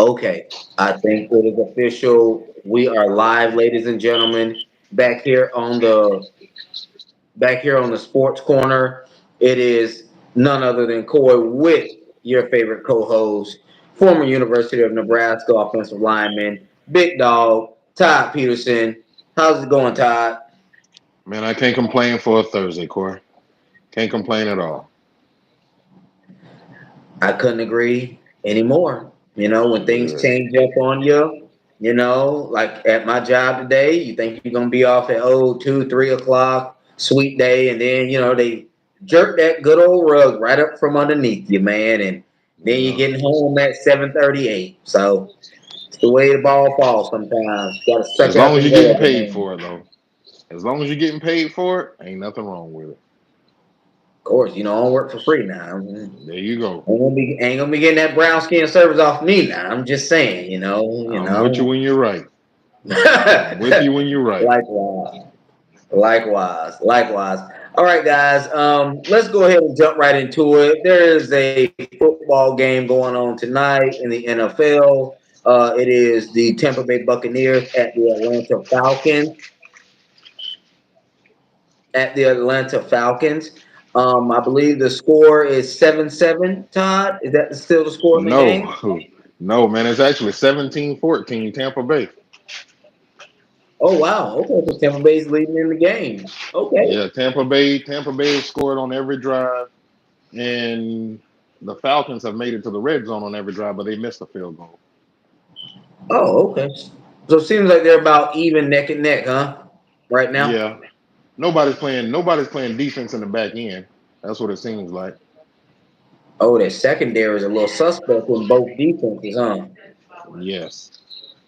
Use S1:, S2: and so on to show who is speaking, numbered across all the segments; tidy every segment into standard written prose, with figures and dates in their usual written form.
S1: Okay, I think it is official. We are live, ladies and gentlemen, back here on the back here on the Sports Corner. It is none other than Coy with your favorite co-host, former University of Nebraska offensive lineman, Big Dog, Todd Peterson. How's it going, Todd?
S2: Man, I can't complain for a Thursday, Corey. Can't complain at all.
S1: I couldn't agree anymore. When things
S2: Good.
S1: change up on you, like at my job today, you think you're gonna be off at 2, 3 o'clock, sweet day, and then they jerk that good old rug right up from underneath you, man, and then you're
S2: Yeah.
S1: getting home at 7:38. So it's the way the ball falls sometimes. You gotta
S2: As
S1: stretch out
S2: long as
S1: them
S2: you're getting
S1: legs,
S2: paid
S1: man.
S2: for it, though. As long as you're getting paid for it, ain't nothing wrong with it.
S1: Of course, I don't work for free now.
S2: There you go.
S1: Ain't gonna be getting that brown skin service off me now. I'm just saying, you
S2: I'm with you
S1: know.
S2: when you're right. I'm with you when you're right.
S1: Likewise, likewise. All right, guys. Let's go ahead and jump right into it. There is a football game going on tonight in the NFL. It is the Tampa Bay Buccaneers at the Atlanta Falcons. I believe the score is 7-7. Todd, is that still the score in the game?
S2: No, no, man. It's actually 17-14 Tampa Bay.
S1: Oh wow. Okay, so Tampa Bay's leading in the game. Okay.
S2: Yeah, Tampa Bay scored on every drive, and the Falcons have made it to the red zone on every drive, but they missed a field goal.
S1: Oh, okay. So it seems like they're about even neck and neck, huh? Right now.
S2: Yeah, Nobody's playing defense in the back end. That's what it seems like.
S1: Oh, their secondary is a little suspect in both defenses, huh?
S2: Yes.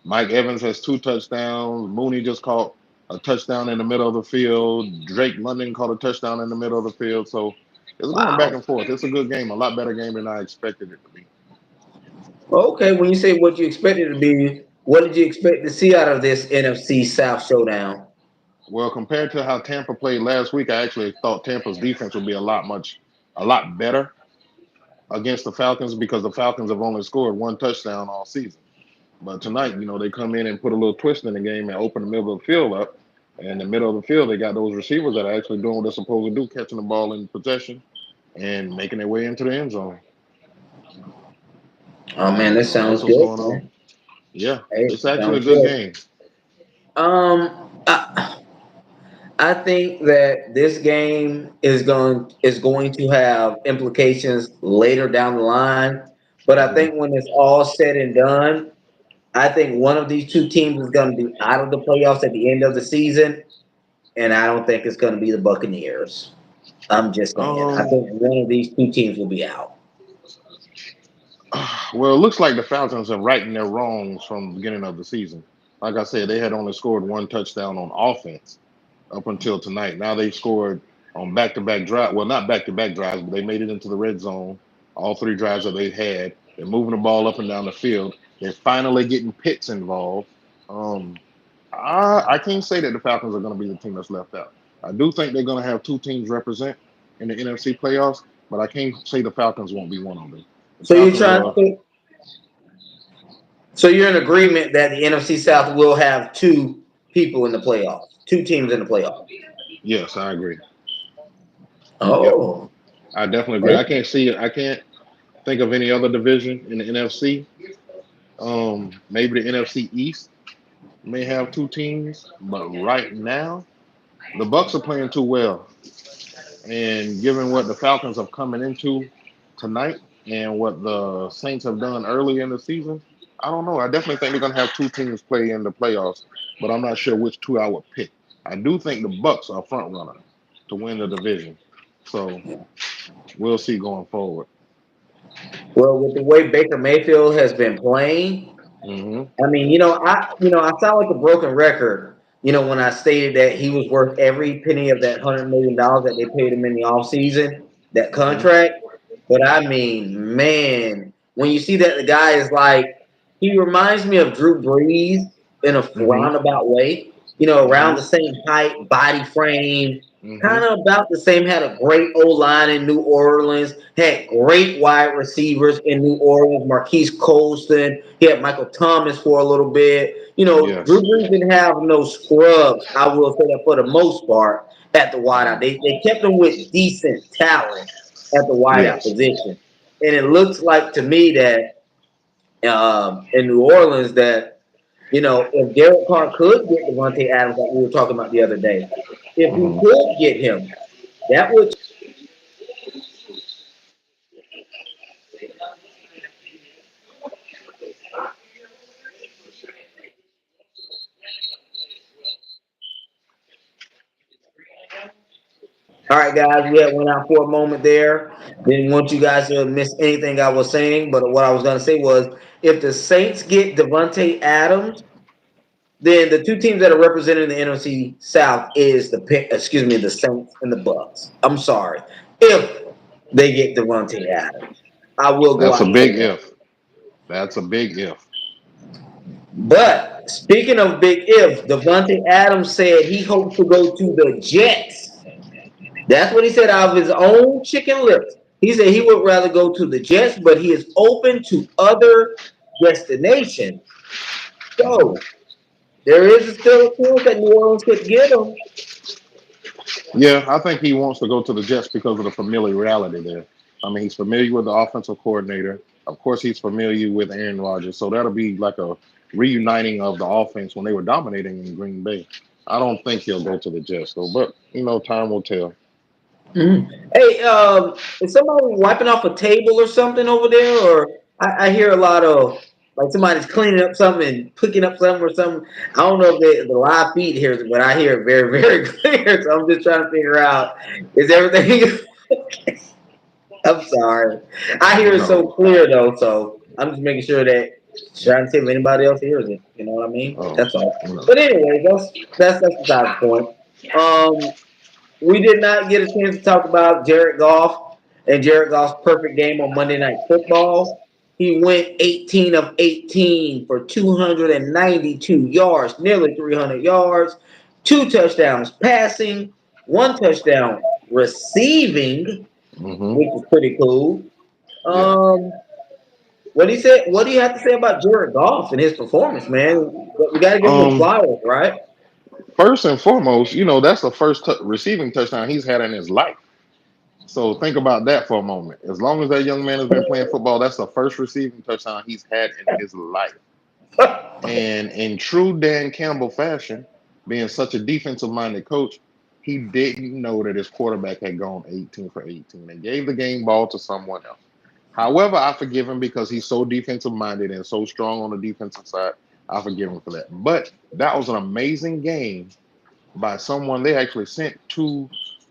S2: Mike Evans has two touchdowns. Mooney just caught a touchdown in the middle of the field. Drake London caught a touchdown in the middle of the field. So it's going back
S1: Wow.
S2: and forth. It's a good game, a lot better game than I expected it to be.
S1: Okay, when you say what you expected to be, what did you expect to see out of this NFC South showdown?
S2: Well, compared to how Tampa played last week, I actually thought Tampa's defense would be a lot better against the Falcons because the Falcons have only scored one touchdown all season. But tonight, they come in and put a little twist in the game and open the middle of the field up. And in the middle of the field, they got those receivers that are actually doing what they're supposed to do, catching the ball in possession and making their way into the end zone.
S1: Oh man, this
S2: So
S1: sounds
S2: that's what's
S1: good,
S2: going on.
S1: man.
S2: Yeah,
S1: Hey,
S2: it's actually a
S1: sounds
S2: good
S1: good.
S2: game.
S1: I think that this game is going to have implications later down the line. But I
S2: Hmm.
S1: think when it's all said and done, I think one of these two teams is going to be out of the playoffs at the end of the season, and I don't think it's going to be the Buccaneers. I'm just saying. I
S2: Um,
S1: think one of these two teams will be out.
S2: well, it looks like the Falcons are righting their wrongs from the beginning of the season. Like I said, they had only scored one touchdown on offense up until tonight. Now they've scored on back-to-back drive. Well, not back-to-back drives, but they made it into the red zone. All three drives that they've had, they're moving the ball up and down the field. They're finally getting Pitts involved. Um, I can't say that the Falcons are going to be the team that's left out. I do think they're going to have two teams represent in the NFC playoffs, but I can't say the Falcons won't be one of them. The
S1: So you're
S2: Falcons
S1: trying
S2: are,
S1: to so you're in agreement that the NFC South will have two people in the playoffs, two teams in the playoffs.
S2: yes, I agree. Yep,
S1: Oh,
S2: I definitely agree.
S1: okay.
S2: I can't think of any other division in the NFC. Maybe the NFC East may have two teams, but right now the Bucks are playing too well. And given what the Falcons are coming into tonight and what the Saints have done early in the season, I don't know. I definitely think they're gonna have two teams play in the playoffs, but I'm not sure which two I would pick. I do think the Bucks are front runner to win the division. So we'll see going forward.
S1: Well, with the way Baker Mayfield has been playing,
S2: Hmm.
S1: I mean, I sound like a broken record. When I stated that he was worth every penny of that $100 million that they paid him in the offseason, that
S2: Hmm.
S1: contract. But I mean, man, when you see that the guy is like, he reminds me of Drew Brees in a
S2: Hmm.
S1: roundabout way. around
S2: Mm-hmm.
S1: the same height, body frame,
S2: Mm-hmm.
S1: kind of about the same. Had a great O line in New Orleans. Had great wide receivers in New Orleans. Marquise Colston. He had Michael Thomas for a little bit. Drew
S2: Yes.
S1: Brees didn't have no scrubs. I will say that for the most part at the wideout.
S2: Mm-hmm.
S1: They kept him with decent talent at the wideout
S2: Yes.
S1: position, and it looks like to me that in New Orleans that if Derek Carr could get Devontae Adams, like we were talking about the other day, if he
S2: Mm-hmm.
S1: could get him, that would. All right, guys, we had went out for a moment there. Didn't want you guys to miss anything I was saying, but what I was going to say was, if the Saints get Devontae Adams, then the two teams that are represented in the NFC South is the Saints and the Bucks. I'm sorry, if they get Devontae Adams, I will go
S2: That's
S1: out
S2: a
S1: and say
S2: big
S1: that.
S2: if. That's a big if.
S1: But speaking of big if, Devontae Adams said he hopes to go to the Jets. That's what he said out of his own chicken lips. He said he would rather go to the Jets, but he is open to other destinations.
S2: Mm-hmm.
S1: So there is still a chance that New Orleans could get him.
S2: Yeah, I think he wants to go to the Jets because of the familiarity there. I mean, he's familiar with the offensive coordinator. Of course, he's familiar with Aaron Rodgers. So that'll be like a reuniting of the offense when they were dominating in Green Bay. I don't think he'll go to the Jets though, but time will tell.
S1: Mhm. Hey, is somebody wiping off a table or something over there? Or I hear a lot of like somebody's cleaning up something and picking up something or something. I don't know if the live feed hears it, but I hear it very, very clear. So I'm just trying to figure out, is everything? I'm sorry. I hear it so
S2: No.
S1: clear though, so I'm just making sure that trying to see if anybody else hears it. You know what I mean?
S2: Oh,
S1: That's all.
S2: no.
S1: But anyway, that's beside the point. We did not get a chance to talk about Jared Goff and Jared Goff's perfect game on Monday Night Football. He went 18 of 18 for 292 yards, nearly 300 yards, two touchdowns passing, one touchdown receiving,
S2: Mm-hmm.
S1: which is pretty cool.
S2: Yeah.
S1: Um, what he said? What do you have to say about Jared Goff and his performance, man? We got to give him his
S2: Um.
S1: flowers, right?
S2: First and foremost, that's the first receiving touchdown he's had in his life. So think about that for a moment. As long as that young man has been playing football, that's the first receiving touchdown he's had in his life. And in true Dan Campbell fashion, being such a defensive minded coach, he didn't know that his quarterback had gone 18 for 18 and gave the game ball to someone else. However, I forgive him because he's so defensive minded and so strong on the defensive side. I forgive him for that. But that was an amazing game by someone they actually sent to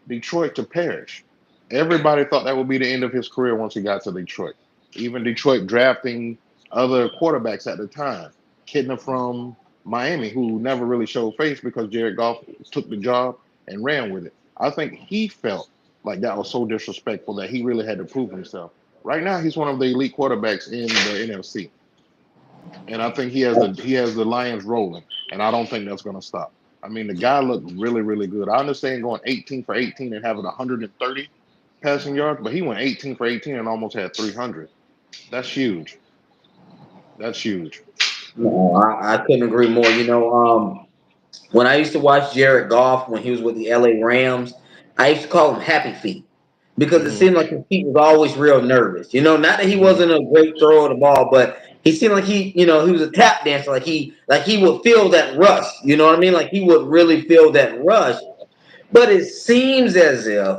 S2: Detroit to perish. Everybody thought that would be the end of his career once he got to Detroit. Even Detroit drafting other quarterbacks at the time, Kidner from Miami, who never really showed face because Jared Goff took the job and ran with it. I think he felt like that was so disrespectful that he really had to prove himself. Right now, he's one of the elite quarterbacks in the NFC, and I think he has the Lions rolling, and I don't think that's going to stop. I mean, the guy looked really, really good. I understand going 18 for 18 and having 130 passing yards, but he went 18 for 18 and almost had 300. That's huge. That's huge.
S1: No, I couldn't agree more. When I used to watch Jared Goff when he was with the LA Rams, I used to call him Happy Feet because it
S2: Hmm.
S1: seemed like his feet was always real nervous. Not that he
S2: Hmm.
S1: wasn't a great thrower of the ball, but he seemed like he was a tap dancer. Like he would feel that rush. You know what I mean? Like he would really feel that rush. But it seems as if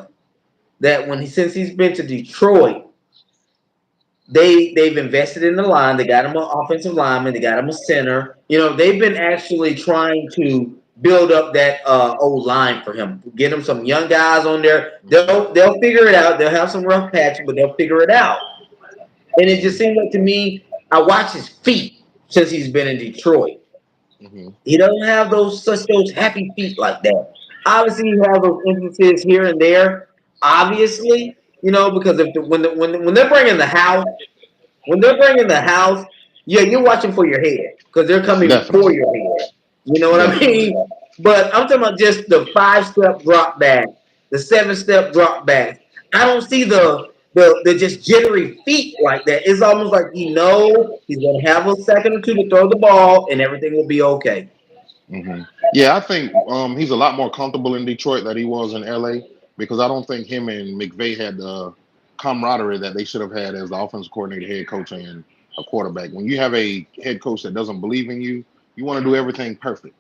S1: that since he's been to Detroit, they've invested in the line. They got him an offensive lineman. They got him a center. They've been actually trying to build up that old line for him. Get him some young guys on there.
S2: Hmm.
S1: They'll figure it out. They'll have some rough patches, but they'll figure it out. And it just seems like to me, I watch his feet since he's been in Detroit.
S2: Hmm.
S1: He doesn't have those happy feet like that. Obviously, you have those instances here and there. Obviously, because if when they're bringing the house. When they're bringing the house, yeah, you're watching for your head because they're coming for
S2: Definitely.
S1: your head. You know what I
S2: Definitely.
S1: mean? But I'm talking about just the 5-step drop back, the 7-step drop back. I don't see the just jittery feet like that. It's almost like he's gonna have a second or two to throw the ball and everything will be okay.
S2: Yeah, I think he's a lot more comfortable in Detroit than he was in LA because I don't think him and McVay had the camaraderie that they should have had as the offensive coordinator, head coach, and a quarterback. When you have a head coach that doesn't believe in you, you want to do everything perfect.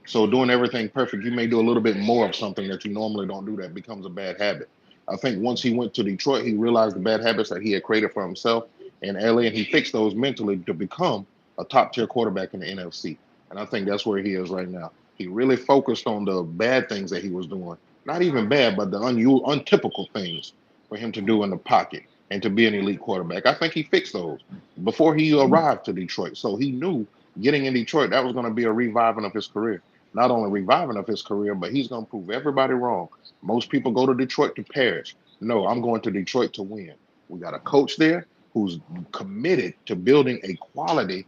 S2: So doing everything perfect, you may do a little bit more of something that you normally don't do that becomes a bad habit. I think once he went to Detroit, he realized the bad habits that he had created for himself in LA, and he fixed those mentally to become a top tier quarterback in the NFC. And I think that's where he is right now. He really focused on the bad things that he was doing. Not even bad, but the untypical things for him to do in the pocket and to be an elite quarterback. I think he fixed those before he arrived to Detroit. So he knew getting in Detroit, that was going to be a reviving of his career. Not only reviving of his career, but he's going to prove everybody wrong. Most people go to Detroit to perish. No, I'm going to Detroit to win. We got a coach there who's committed to building a quality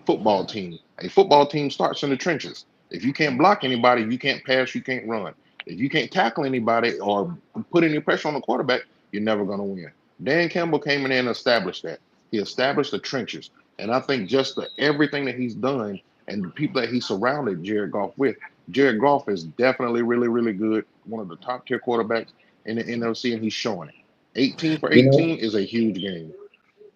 S2: football team. A football team starts in the trenches. If you can't block anybody, you can't pass, you can't run. If you can't tackle anybody or put any pressure on the quarterback, you're never going to win. Dan Campbell came in and established that. He established the trenches. And I think just everything that he's done and the people that he surrounded Jared Goff with, Jared Goff is definitely really, really good. One of the top tier quarterbacks in the NFC, and he's showing it. 18 for
S1: You know,
S2: 18 is a huge game.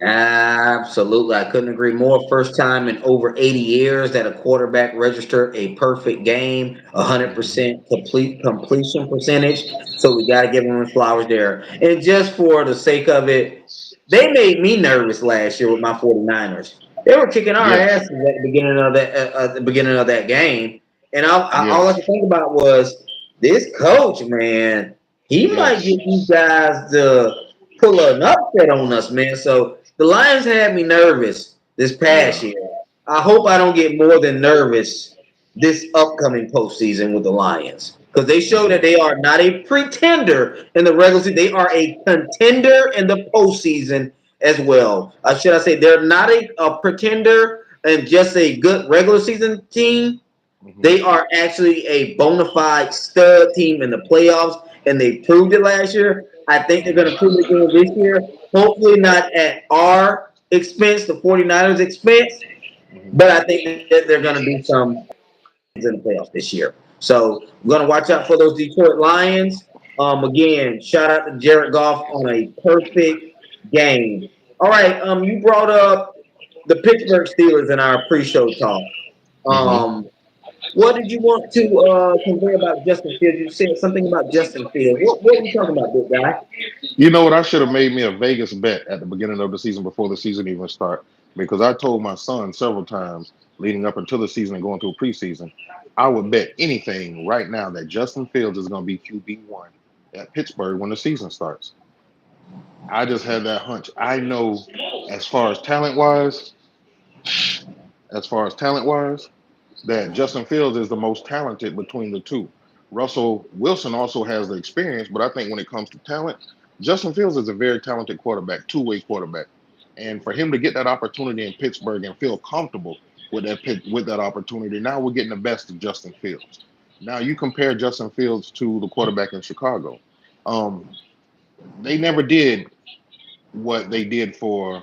S1: absolutely. I couldn't agree more. First time in over 80 years that a quarterback registered a perfect game,
S2: Hmm.
S1: 100% complete completion percentage. So we got to give him his flowers there. And just for the sake of it, they made me nervous last year with my 49ers. They were kicking our
S2: Yes,
S1: asses at the beginning of that game. And all I
S2: yes,
S1: could think about was this coach, man, he might
S2: yes.
S1: get these guys to pull an upset on us, man. So the Lions had me nervous this past
S2: Yeah.
S1: year. I hope I don't get more than nervous this upcoming postseason with the Lions because they show
S2: Hmm.
S1: that they are not a pretender in the regular season. They are a contender in the postseason as well. Should I say they're not a pretender and just a good regular season team?
S2: Hmm.
S1: They are actually a bona fide stud team in the playoffs, and they proved it last year. I think they're going to prove it again this year. Hopefully, not at our expense, the 49ers' expense,
S2: Hmm.
S1: but I think that they're going to do some in the playoffs this year. So we're going to watch out for those Detroit Lions. Again, shout out to Jared Goff on a perfect game. All right, you brought up the Pittsburgh Steelers in our pre-show talk.
S2: Hmm.
S1: Um, what did you want to convey about Justin Fields? You said something about Justin Fields. What were you talking about, big guy?
S2: You know what? I should have made me a Vegas bet at the beginning of the season before the season even start because I told my son several times leading up until the season and going through preseason, I would bet anything right now that Justin Fields is going to be QB1 at Pittsburgh when the season starts. I just had that hunch. I know as far as talent wise, as far as talent wise, that Justin Fields is the most talented between the two. Russell Wilson also has the experience, but I think when it comes to talent, Justin Fields is a very talented quarterback, two-way quarterback. And for him to get that opportunity in Pittsburgh and feel comfortable with that opportunity, now we're getting the best of Justin Fields. Now you compare Justin Fields to the quarterback in Chicago. Um, they never did what they did for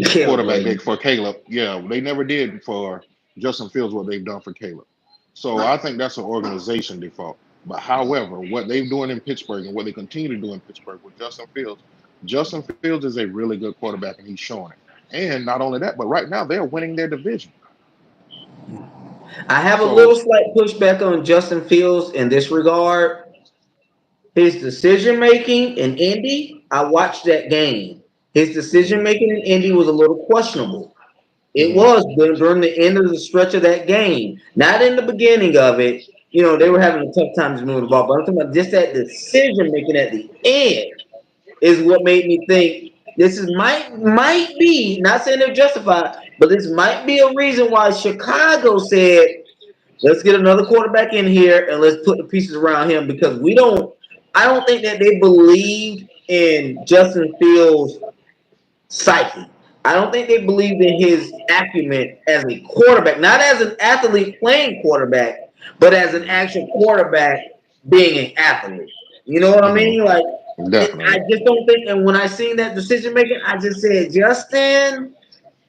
S1: Caleb
S2: quarterback
S1: Williams.
S2: for Caleb. Yeah, they never did for Justin Fields what they've done for Caleb. So I think that's an organization default. But however, what they're doing in Pittsburgh and what they continue to do in Pittsburgh with Justin Fields is a really good quarterback and he's showing it. And not only that, but right now they're winning their division.
S1: I have a
S2: So
S1: little slight pushback on Justin Fields in this regard. His decision making in Indy, I watched that game. His
S2: mhm,
S1: decision making in Indy was a little questionable. It
S2: mhm,
S1: was during the end of the stretch of that game, not in the beginning of it. They were
S2: mhm,
S1: having a tough time to move the ball, but I'm talking about just that decision making at the end is what made me think this is might be not saying they're justified, but this might be a reason why Chicago said, let's get another quarterback in here and let's put the pieces around him because we don't. I don't think that they believed in Justin Fields' psyche. I don't think they believed in his acumen as a quarterback, not as an athlete playing quarterback. but as an actual quarterback, being an athlete. You know what I
S2: Hmm.
S1: mean? Like, I
S2: Definitely.
S1: just don't think. And when I seen that decision making, I just said, Justin,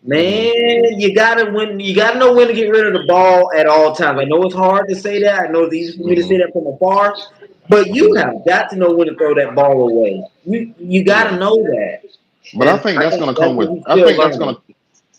S2: Hmm.
S1: man, you gotta win. You gotta know when to get rid of the ball at all times. I know it's hard to say that. I know it's easy for me to say
S2: Hmm.
S1: that from afar, but you
S2: Hmm.
S1: have got to know when to throw that ball away. You got to
S2: Yeah.
S1: know that,
S2: But I
S1: and
S2: think
S1: I
S2: that's
S1: think
S2: gonna
S1: that's
S2: come
S1: what
S2: with.
S1: he's still learning.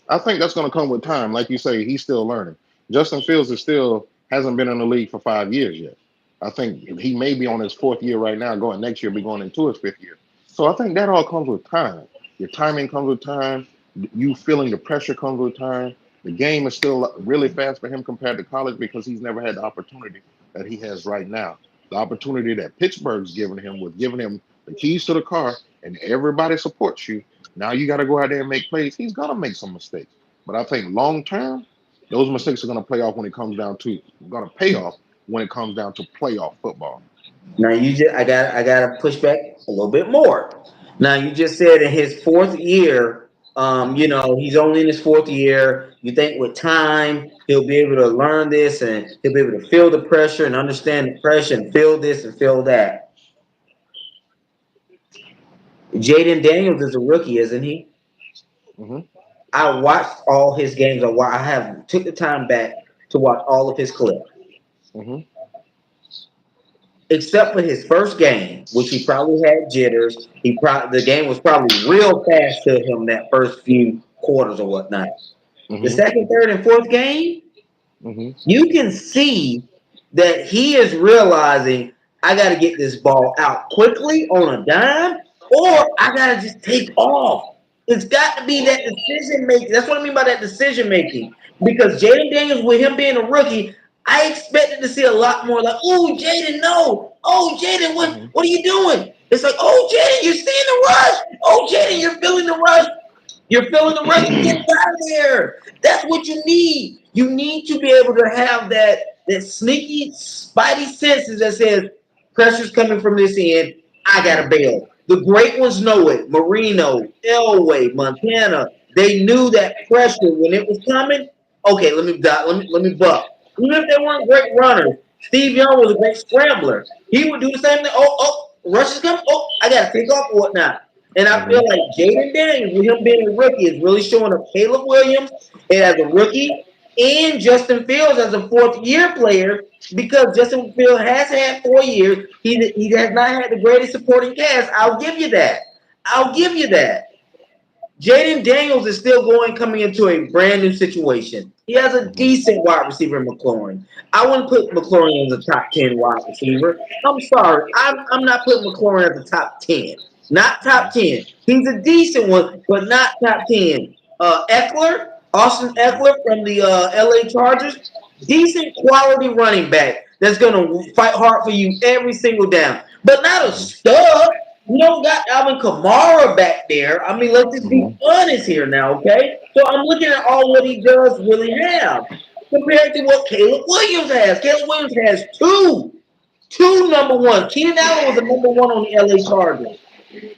S2: I think that's gonna come with time. Like you say, he's still learning. Justin Fields is still hasn't been in the league for 5 years yet. I think he may be on his fourth year right now. Going next year, be going into his fifth year. So I think that all comes with time. Your timing comes with time. You feeling the pressure comes with time. The game is still really fast for him compared to college because he's never had the opportunity that he has right now. The opportunity that Pittsburgh's given him with giving him the keys to the car and everybody supports you. Now you got to go out there and make plays. He's gonna make some mistakes, but I think long term, those mistakes are gonna play off when it comes down to gonna pay off when it comes down to playoff football.
S1: Now I got to push back a little bit more. Now you just said in his fourth year, he's only in his fourth year. You think with time he'll be able to learn this and he'll be able to feel the pressure and understand the pressure and feel this and feel that. Jaden Daniels is a rookie, isn't he?
S2: Hmm.
S1: I watched all his games. I have took the time back to watch all of his clips,
S2: Hmm.
S1: except for his first game, which he probably had jitters. The game was probably real fast to him that first few quarters or whatnot. The
S2: Hmm.
S1: second, third, and fourth game,
S2: Hmm.
S1: you can see that he is realizing I got to get this ball out quickly on a dime, or I got to just take off. It's got to be that decision making. That's what I mean by that decision making. Because Jaden Daniels, with him being a rookie, I expected to see a lot more like, oh, Jaden, no. Oh, Jaden,
S2: Hmm.
S1: what are you doing? It's like, oh, Jaden, you're seeing the rush. Oh, Jaden, you're feeling the rush. You're feeling the rush. Get out of there. That's what you need. You need to be able to have that sneaky spidey senses that says pressure's coming from this end. I gotta
S2: Yeah.
S1: bail. The great ones know it. Marino, Elway, Montana. They knew that pressure when it was coming. Okay, let me buck. Even if they weren't great runners, Steve Young was a great scrambler. He would do the same thing. Rush is coming. Oh, I gotta take off or whatnot. And I feel
S2: Hmm.
S1: like Jaden Daniels, with him being a rookie, is really showing up Caleb Williams as a rookie and Justin Fields as a fourth year player because Justin Fields has had 4 years. He has not had the greatest supporting cast. I'll give you that. I'll give you that. Jaden Daniels is still coming into a brand new situation. He has a
S2: Hmm.
S1: decent wide receiver in McLaurin. I wouldn't put McLaurin as a top 10 wide receiver. I'm sorry. I'm not putting McLaurin as a top 10. Not top 10. He's a decent one, but not top 10. Austin
S2: Hmm.
S1: Eckler from the LA Chargers, decent quality running back that's going to fight hard for you every single down, but not a
S2: Hmm.
S1: stud. You don't got Alvin Kamara back there. I mean, let's just be
S2: Hmm.
S1: honest here now, okay? So I'm looking at all what he does really have compared to what Caleb Williams has. Caleb Williams has two number one. Keenan Allen was a number one on the LA Chargers.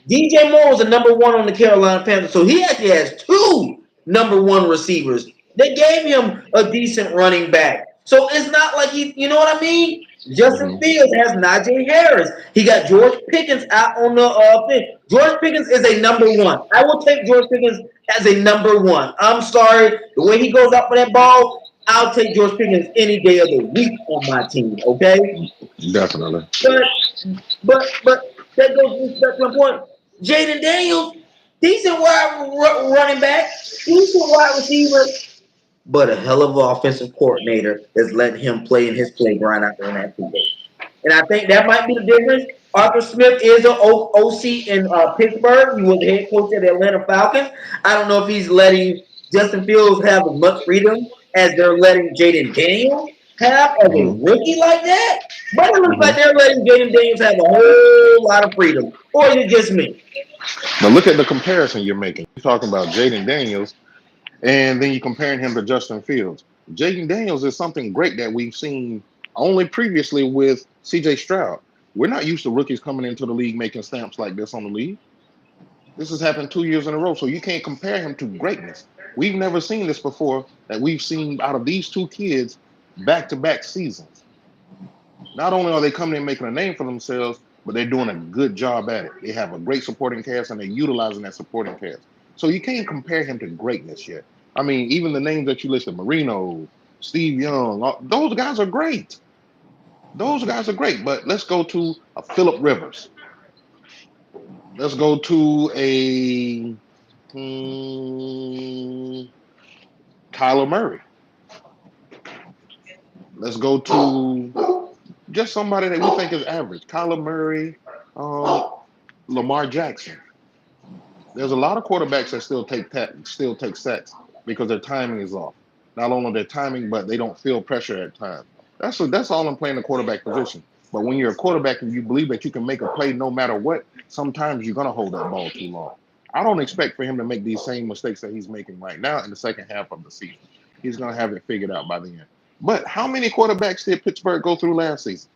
S1: DJ Moore was a number one on the Carolina Panthers. So he actually has two number one receivers. They gave him a decent running back. So it's not like you know what I mean? Justin
S2: Hmm.
S1: Fields has Najee Harris. He got George Pickens out on the thing. George Pickens is a number one. I will take George Pickens as a number one. I'm sorry. The way he goes out for that ball, I'll take George Pickens any day of the week on my team. Okay?
S2: Definitely.
S1: But but that goes back to my point. Jaden Daniels, decent running back, decent wide receiver, but a hell of an offensive coordinator that's letting him play in his playground out there in that field. And I think that might be the difference. Arthur Smith is an OC in Pittsburgh. He was the head coach of the Atlanta Falcons. I don't know if he's letting Justin Fields have as much freedom as they're letting Jaden Daniels have as a
S2: Hmm.
S1: rookie like that. But it looks
S2: Hmm.
S1: like they're letting Jaden Daniels have a whole lot of freedom. Or is it just me?
S2: But look at the comparison you're making. You're talking about Jaden Daniels, and then you're comparing him to Justin Fields. Jaden Daniels is something great that we've seen only previously with CJ Stroud. We're not used to rookies coming into the league making stamps like this on the league. This has happened 2 years in a row, so you can't compare him to greatness. We've never seen this before that we've seen out of these two kids back to back seasons. Not only are they coming in making a name for themselves, but they're doing a good job at it. They have a great supporting cast and they're utilizing that supporting cast. So you can't compare him to greatness yet. I mean, even the names that you listed, Marino, Steve Young, those guys are great. Those guys are great. But let's go to a Phillip Rivers. Let's go to a hmm, Kyler Murray. Let's go to just somebody that we think is average. Kyler Murray, um, Lamar Jackson. There's a lot of quarterbacks that still take sacks because their timing is off. Not only their timing, but they don't feel pressure at times. That's all in playing the quarterback position. But when you're a quarterback and you believe that you can make a play no matter what, sometimes you're gonna hold that ball too long. I don't expect for him to make these same mistakes that he's making right now in the second half of the season. He's gonna have it figured out by the end. But how many quarterbacks did Pittsburgh go through last season?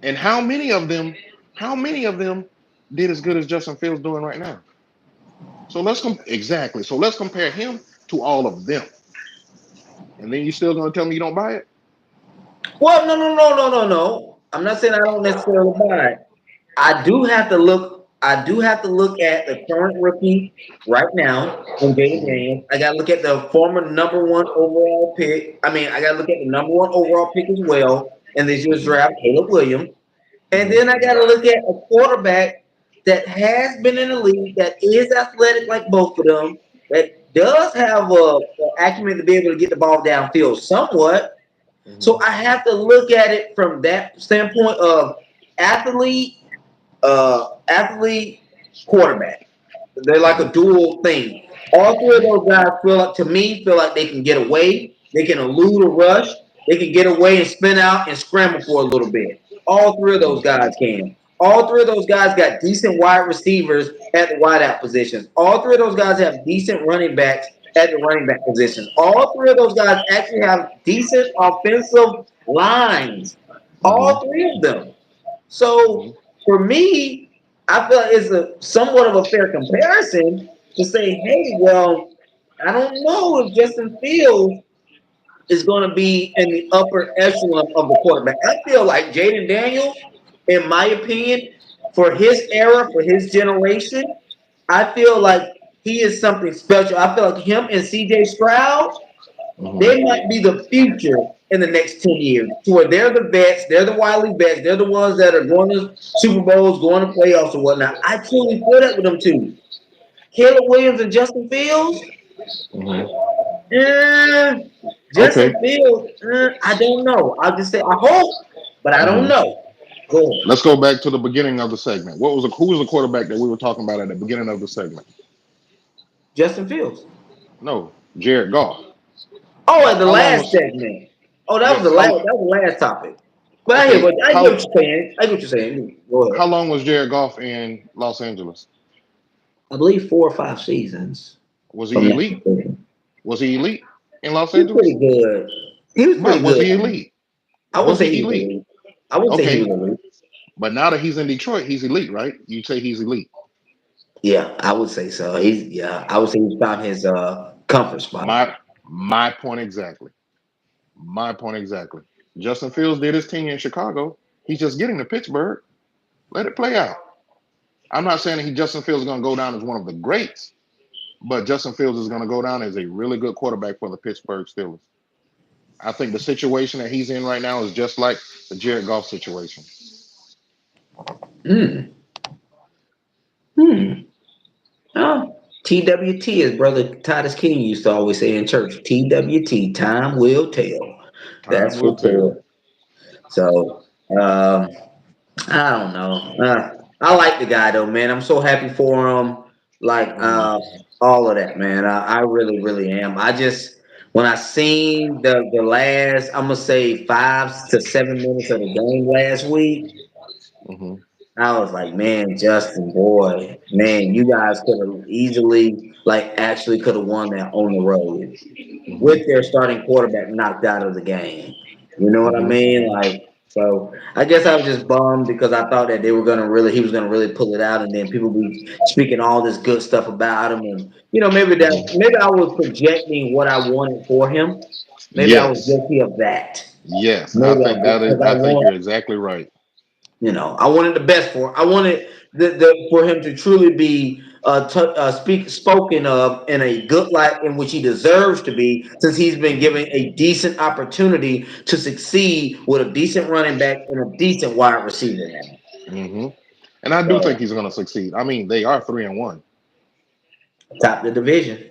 S2: And how many of them did as good as Justin Fields doing right now? Exactly. So let's compare him to all of them. And then you still gonna tell me you don't buy it?
S1: Well, no, no, no, no, no, no. I'm not saying I don't necessarily buy it. I do have to look. I do have to look at the current rookie right now in Jaden
S2: Mm-hmm.
S1: Daniels. I got to look at the former number one overall pick. I mean, I got to look at the number one overall pick as well in this year's
S2: Mm-hmm.
S1: draft, Caleb Williams. And
S2: Mm-hmm.
S1: then I got to look at a quarterback that has been in the league, that is athletic like both of them, that does have a acumen to be able to get the ball downfield somewhat. So
S2: Mm-hmm.
S1: I have to look at it from that standpoint of athlete, athlete, quarterback. They're like a
S2: Mm-hmm.
S1: dual thing. All three of those guys feel like they can get away, they can elude a rush, they can get away and spin out and scramble for a little bit. All three of those
S2: Mm-hmm.
S1: guys can. All three of those guys got decent wide receivers at the wideout positions. All three of those guys have decent running backs at the running back positions. All three of those guys actually have decent offensive lines. All
S2: Mm-hmm.
S1: three of them. So
S2: Mm-hmm.
S1: for me, I feel like it's a somewhat of a fair comparison to say, hey, well, I don't know if Justin Fields is going to be in the upper echelon of the quarterback. I feel like Jaden Daniels, in my opinion, for his era, for his generation, I feel like he is something special. I feel like him and CJ Stroud, they
S2: Mm-hmm.
S1: might be the future in the next 10 years. To where they're the vets, they're the wily vets, they're the ones that are going to Super Bowls, going to playoffs or whatnot. I truly feel that with them too. Caleb Williams and Justin Fields,
S2: Mm-hmm.
S1: eh,
S2: Okay.
S1: Justin Fields, I don't know. I'll just say I hope, but I don't
S2: Mm-hmm.
S1: know. Go ahead.
S2: Let's go back to the beginning of the segment. Who was the quarterback that we were talking about at the beginning of the segment?
S1: Justin Fields.
S2: No, Jared Goff.
S1: Oh, at the
S2: How long
S1: last
S2: was
S1: segment. Oh, that was the
S2: yes?
S1: last. That was the last topic. But
S2: Okay?
S1: I get what you're saying. I get what you're saying. Go ahead.
S2: How long was Jared Goff in Los Angeles?
S1: I believe 4 or 5 seasons.
S2: Was
S1: If I'm
S2: he
S1: not
S2: elite?
S1: mistaken.
S2: Was he elite in Los
S1: He was pretty
S2: Angeles?
S1: good. He was pretty
S2: But was
S1: good.
S2: he elite?
S1: I wouldn't
S2: Was
S1: say
S2: he
S1: he was
S2: elite?
S1: elite. I wouldn't say he was
S2: Okay,
S1: elite.
S2: but now that he's in Detroit, he's elite, right? You say he's elite.
S1: Yeah, I would say so. I would say he's found his comfort spot.
S2: My point exactly. My point exactly. Justin Fields did his thing in Chicago. He's just getting to Pittsburgh. Let it play out. I'm not saying that Justin Fields is going to go down as one of the greats, but Justin Fields is going to go down as a really good quarterback for the Pittsburgh Steelers. I think the situation that he's in right now is just like the Jared Goff situation.
S1: Hmm. Hmm. Oh. TWT, as brother Titus King used to always say in church. TWT, time will tell.
S2: Time
S1: That's
S2: will
S1: for
S2: tell.
S1: sure. So, um, I don't know. I like the guy though, man. I'm so happy for him. Like
S2: Mhm.
S1: all of that, man. I really, really am. I just when I seen the last, I'm gonna say 5 to 7 minutes of the game last week,
S2: Mhm.
S1: I was like, man, Justin, boy, man, you guys could have easily, like, actually could have won that on the road with
S2: Mhm.
S1: their starting quarterback knocked out of the game. You know what I
S2: Mhm.
S1: mean? Like, so I guess I was just bummed because I thought that he was gonna really pull it out, and then people be speaking all this good stuff about him, and maybe
S2: Mhm.
S1: I was projecting what I wanted for him. Maybe I was
S2: Yes.
S1: guilty of that.
S2: Yes, I
S1: Maybe
S2: think that is.
S1: because I
S2: I think you're
S1: want,
S2: exactly right.
S1: I wanted the best for him. I wanted for him to truly be spoken of in a good light in which he deserves to be, since he's been given a decent opportunity to succeed with a decent running back and a decent wide receiver now.
S2: Hmm. And I do think
S1: So
S2: he's going to succeed. I mean, they are 3-1.
S1: top the division.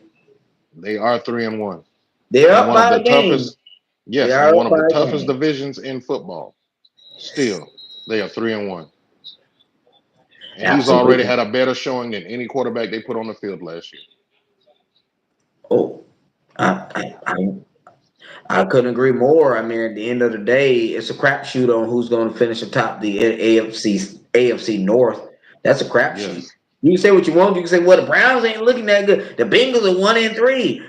S2: They are 3-1,
S1: They're
S2: and
S1: up
S2: one of
S1: by
S2: the
S1: a game.
S2: toughest.
S1: They
S2: Yes,
S1: are
S2: and
S1: up
S2: one of
S1: by
S2: the
S1: a
S2: toughest
S1: game.
S2: divisions in football. Still, they are 3-1, and he's already
S1: Absolutely.
S2: had a better showing than any quarterback they put on the field last year.
S1: Oh, I, I, I I couldn't agree more. I mean, at the end of the day, it's a crapshoot on who's going to finish atop the AFC North. That's a crapshoot.
S2: Yes.
S1: You can say what you want. You can say, "Well, the Browns ain't looking that good. The Bengals are 1-3."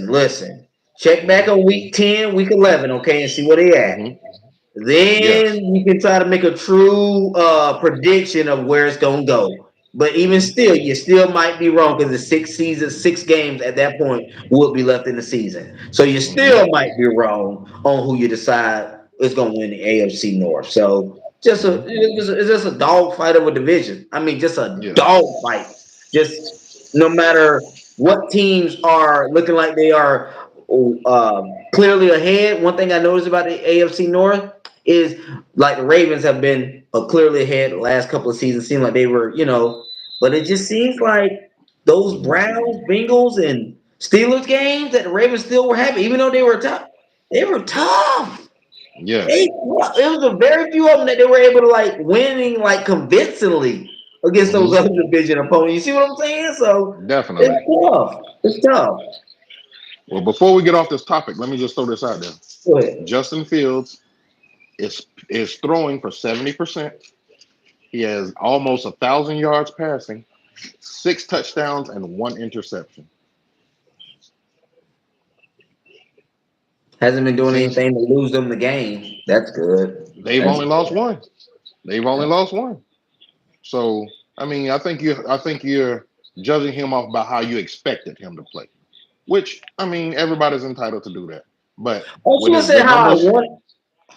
S1: Listen. Check back
S2: Hmm.
S1: on week 10, week 11, okay, and see where they at.
S2: Hmm. Yes.
S1: Then you can try to make a true prediction of where it's gonna go. But even
S2: Hmm.
S1: still, you still might be wrong because the 6 games at that point would be left in the season. So you
S2: Hmm.
S1: still might be wrong on who you decide is gonna win the AFC North. So just a
S2: Hmm.
S1: it's just a dog fight of a division. I mean, just a
S2: Yes.
S1: dog fight. Just no matter what teams are looking like they are clearly ahead. One thing I noticed about the AFC North is like the Ravens have been clearly ahead the last couple of seasons. Seemed like they were, but it just seems like those Browns, Bengals, and Steelers games that the Ravens still were having, even though they were tough. They were tough.
S2: Yes.
S1: It was a very few of them that they were able to like winning like convincingly against those
S2: Hmm.
S1: other division opponents. You see what I'm saying? So it's
S2: Definitely.
S1: tough. It's tough.
S2: Well, before we get off this topic, let me just throw this out there.
S1: Go ahead.
S2: Justin Fields is throwing for 70%. He has almost 1,000 yards passing, 6 touchdowns, and 1 interception.
S1: Hasn't been doing
S2: Seems
S1: anything to lose them the game. That's good.
S2: they've
S1: That's
S2: only lost
S1: good.
S2: one. They've only lost one. So I mean, I think you're judging him off by how you expected him to play, which I mean, everybody's entitled to do that. But
S1: I
S2: with
S1: should
S2: his
S1: say
S2: good
S1: how I
S2: numbers,
S1: want.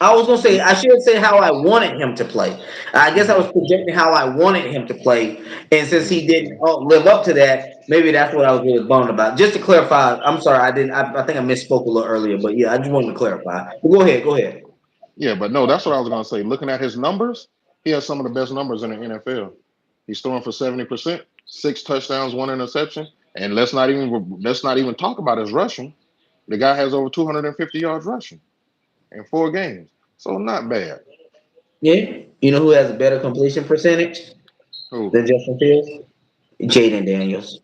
S1: I was gonna say I should say how I wanted him to play. I guess I
S2: hmm
S1: was projecting how I wanted him to play, and since
S2: hmm
S1: he didn't live up to that, maybe that's what I was really bummed about. Just to clarify, I'm sorry, I didn't. I think I misspoke a little earlier, but yeah, I just wanted to clarify. But go ahead, go ahead.
S2: yeah, but no, that's what I was gonna say. Looking at his numbers, he has some of the best numbers in the NFL. He's throwing for 70%, 6 touchdowns, 1 interception, and let's not even talk about his rushing. The guy has over 250 yards rushing in 4 games, so not bad.
S1: Yeah, you know who has a better completion percentage
S2: Who?
S1: than Justin Fields? Jaden Daniels.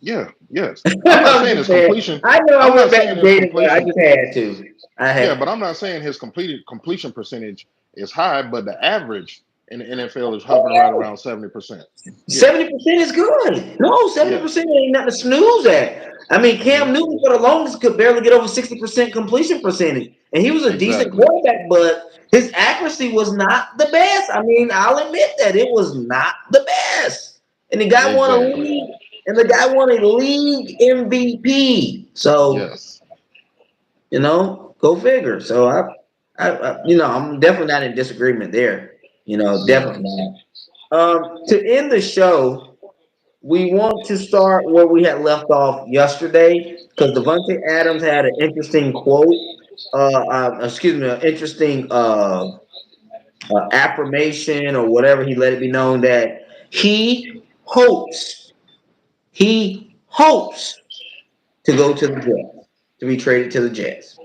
S2: Yeah, yes. I'm not
S1: I'm
S2: saying
S1: just
S2: his
S1: saying.
S2: completion.
S1: I know I
S2: I'm
S1: went
S2: not
S1: back
S2: saying
S1: to
S2: his
S1: Jaden, but I
S2: completion.
S1: just had to. I
S2: Yeah,
S1: had.
S2: but I'm not saying his completion percentage is high, but the average in the NFL is hovering right
S1: Oh
S2: around 70%.
S1: yeah,
S2: Yeah.
S1: 70% is good. No, 70%
S2: Yes.
S1: ain't nothing to snooze at. I mean,
S2: Hmm.
S1: Cam Newton for the longest could barely get over 60% completion percentage, and he was a decent
S2: Exactly.
S1: quarterback, but his accuracy was not the best. I mean, I'll admit that it was not the best. And the guy won a
S2: Exactly.
S1: league, and the guy won a league MVP. So
S2: Yes.
S1: go figure. So I'm definitely not in disagreement there.
S2: Yeah.
S1: Definitely not. To end the show, we want to start where we had left off yesterday because Devontae Adams had an interesting quote. Excuse me, an interesting affirmation or whatever he let it be known that he hopes he hopes to go to the Jets to be traded to the Jets.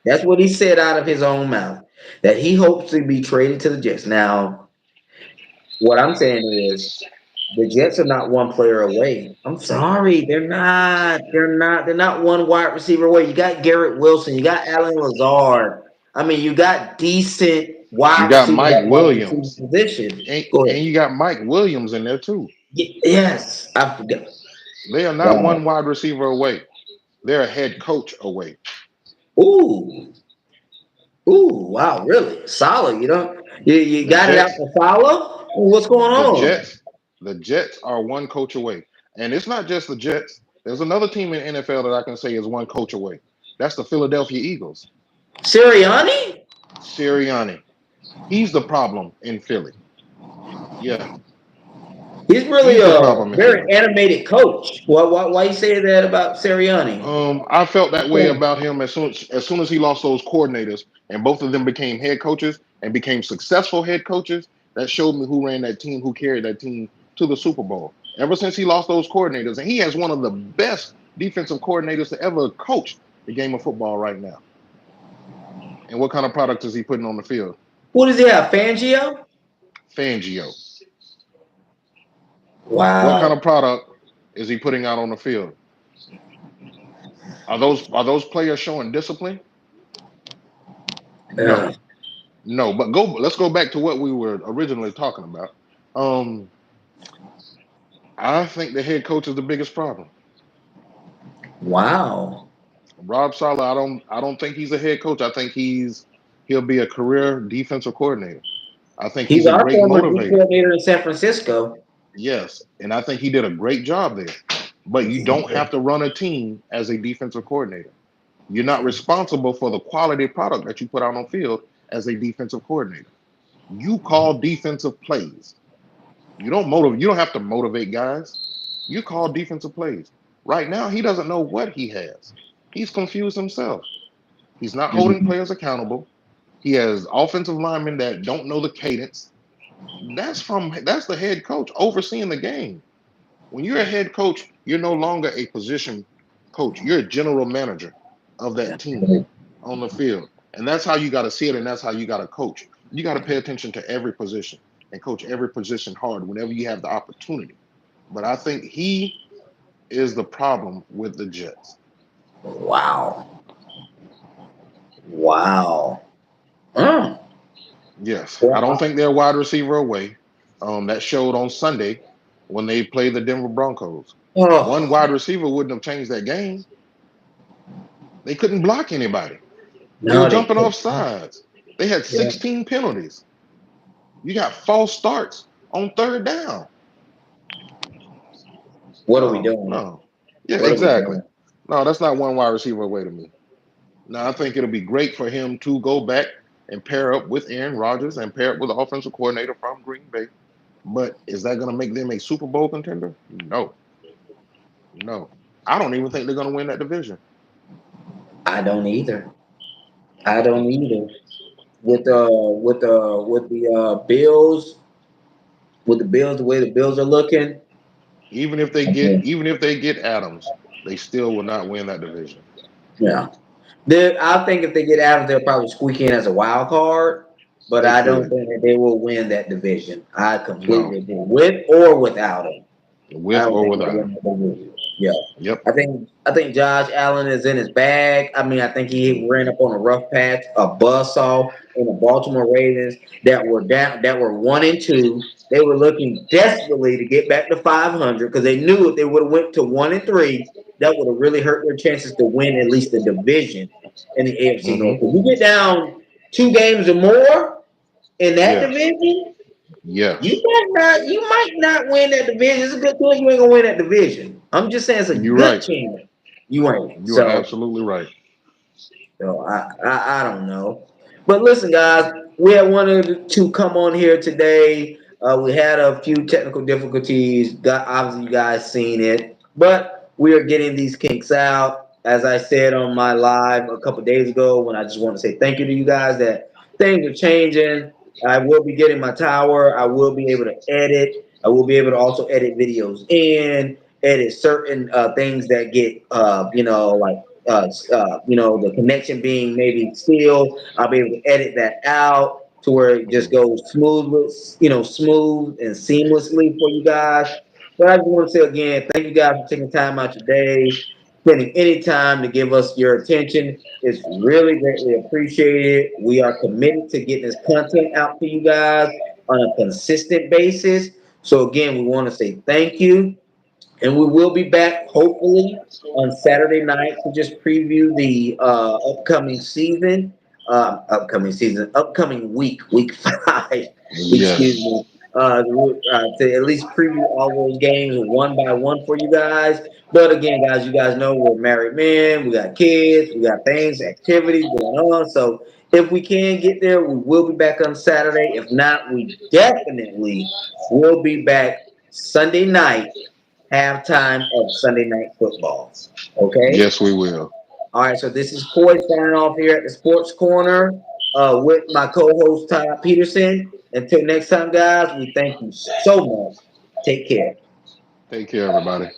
S1: That's what he said out of his own mouth, that he hopes to be traded to the Jets. Now, what I'm saying is the Jets are not one player away. I'm sorry, they're not. They're not. They're not one wide receiver away. You got Garrett Wilson. You got Alan Lazard. I mean, you got decent
S2: You
S1: wide
S2: got
S1: receivers
S2: Mike
S1: at wide receiver
S2: Williams.
S1: position.
S2: And,
S1: Go
S2: and
S1: ahead.
S2: you got Mike Williams in there too.
S1: Yes, I forgot.
S2: They are not
S1: Wow.
S2: one wide receiver away. They're a head coach away.
S1: Ooh, wow, really solid. You
S2: The
S1: got it out
S2: Jets,
S1: for Salah. What's going
S2: the
S1: on?
S2: Jets, the Jets are one coach away. And it's not just the Jets. There's another team in NFL that I can say is one coach away. That's the Philadelphia Eagles.
S1: Sirianni?
S2: Sirianni. He's the problem in Philly. Yeah,
S1: He's really
S2: he's the
S1: a
S2: problem in
S1: very
S2: Philly.
S1: animated coach. Why you say that about Sirianni?
S2: I felt that way about him as soon as he lost those coordinators, and both of them became head coaches and became successful head coaches. That showed me who ran that team, who carried that team to the Super Bowl. Ever since he lost those coordinators, and he has one of the best defensive coordinators to ever coach the game of football right now. And what kind of product is he putting on the field?
S1: Who does he have? Fangio?
S2: Fangio. What kind
S1: Wow.
S2: of product is he putting out on the field? Are those players showing discipline?
S1: Uh,
S2: No. No, but let's go back to what we were originally talking about. Um, I think the head coach is the biggest problem.
S1: wow.
S2: Rob Saleh, I don't think he's a head coach. I think he'll be a career defensive coordinator. I think
S1: He's
S2: he's a
S1: our
S2: great
S1: former D
S2: motivator.
S1: coordinator in San Francisco.
S2: Yes, and I think he did a great job there. But you don't have to run a team as a defensive coordinator. You're not responsible for the quality product that you put out on field as a defensive coordinator. You call defensive plays. You don't have to motivate guys. You call defensive plays. Right now, he doesn't know what he has. He's confused himself. He's not holding
S1: Mhm.
S2: players accountable. He has offensive linemen that don't know the cadence. That's the head coach overseeing the game. When you're a head coach, you're no longer a position coach. You're a general manager of that team on the field. And that's how you got to see it, and that's how you got to coach. You got to pay attention to every position and coach every position hard whenever you have the opportunity. But I think he is the problem with the Jets.
S1: Wow. Wow. Mm.
S2: Yes, I don't
S1: Well,
S2: think they're wide receiver away. That showed on Sunday when they played the Denver Broncos. One
S1: oh,
S2: wide receiver wouldn't have changed that game. They couldn't block anybody. They were
S1: no, they
S2: jumping off
S1: can't.
S2: sides. They had
S1: Yeah.
S2: 16 penalties. You got false starts on third down.
S1: What are we
S2: No,
S1: doing?
S2: no. Yeah,
S1: What are we
S2: exactly.
S1: doing?
S2: No, that's not one wide receiver away to me. Now, I think it'll be great for him to go back and pair up with Aaron Rodgers and pair up with the offensive coordinator from Green Bay. But is that going to make them a Super Bowl contender? No, no. I don't even think they're going to win that division.
S1: I don't either. I don't either. With the Bills, the way the Bills are looking.
S2: Even if they get Adams, they still will not win that division.
S1: Yeah. I think if they get Adams, they'll probably squeak in as a wild card, but
S2: They
S1: I don't
S2: could.
S1: think that they will win that division. I
S2: No,
S1: completely agree. With or without him. I
S2: with
S1: don't
S2: or
S1: think they'll
S2: without
S1: win
S2: him.
S1: that division. Yeah.
S2: Yep.
S1: I think Josh Allen is in his bag. I mean, I think he ran up on a rough patch, a buzzsaw in the Baltimore Ravens that were 1-2. They were looking desperately to get back to 500 because they knew if they would have went to 1-3, that would have really hurt their chances to win at least the division in the AFC North.
S2: Hmm.
S1: If you get down 2 games or more in that
S2: Yes.
S1: division,
S2: Yes.
S1: you might not win that division. It's a good chance you ain't gonna win that division. I'm just saying it's a
S2: You're
S1: good
S2: right.
S1: chance you ain't.
S2: You are absolutely right.
S1: I don't know. But listen, guys, we had wanted to come on here today. We had a few technical difficulties. Obviously, you guys seen it, but we are getting these kinks out. As I said on my live a couple days ago, when I just want to say thank you to you guys that things are changing. I will be getting my tower. I will be able to edit. I will be able to also edit videos in, edit certain things that get, like the connection being maybe still, I'll be able to edit that out to where it just
S2: Mhm.
S1: goes smooth and seamlessly for you guys. But I just want to say again, thank you guys for taking time out your day, spending any time to give us your attention. It's really greatly appreciated. We are committed to getting this content out to you guys on a consistent basis. So again, we want to say thank you. And we will be back hopefully on Saturday night to just preview the upcoming week 5. Excuse
S2: Yes.
S1: me. to at least preview all those games one by one for you guys. But again, guys, you guys know we're married men. We got kids. We got things, activities going on. So if we can get there, we will be back on Saturday. If not, we definitely will be back Sunday night, halftime of Sunday Night Football. Okay?
S2: Yes, we will.
S1: All right, so this is Coy signing off here at the Sports Corner with my co-host Todd Peterson. Until next time, guys, we thank you so much. Take care.
S2: Take care, everybody.